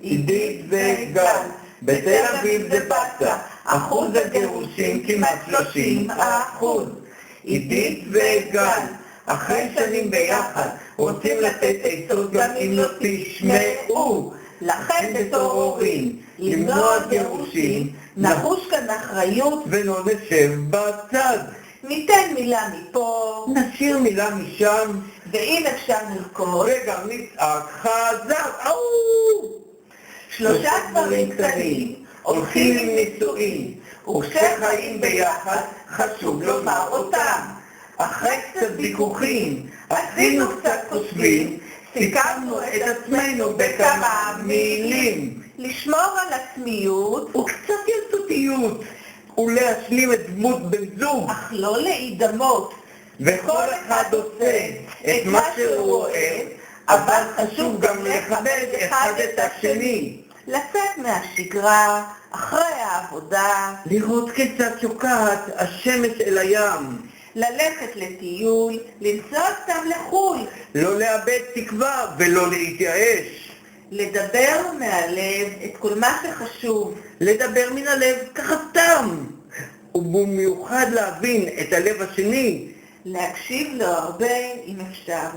עידית וגל, בתל אביב זה בצע, אחוז הגירושים כמעט 30%. עידית וגל, אחרי שנים ביחד, רוצים לתת עצות גם אם לא תשמעו. לכן בתור הורים, למנוע גירושים, נחוש כאן אחריות ולא נשב בצד. ניתן מילה מפה, נשאיר מילה משם, ואם אפשר נרקוד, וגם נצעק חזק. 3 דברים קטנים הולכים עם נישואים, וכשחיים ביחד חשוב לומר אותם. אחרי קצת ויכוחים, עשינו קצת חושבים, סיכמנו את עצמנו בכמה מילים. לשמור על עצמיות וקצת ילדותיות, ולהשלים את דמות בן זוג, אך לא להידמות. וכל אחד עושה את מה שהוא אוהב, אבל חשוב גם לכבד אחד את השני. לצאת מהשגרה, אחרי העבודה, לראות כיצד שוקעת השמש אל הים, ללכת לטיול, לנסוע סתם לחו"ל, לא לאבד תקווה ולא להתייאש, לדבר מהלב את כל מה שחשוב, לדבר מן הלב ככה סתם, ובמיוחד להבין את הלב השני, להקשיב לו הרבה אם אפשר.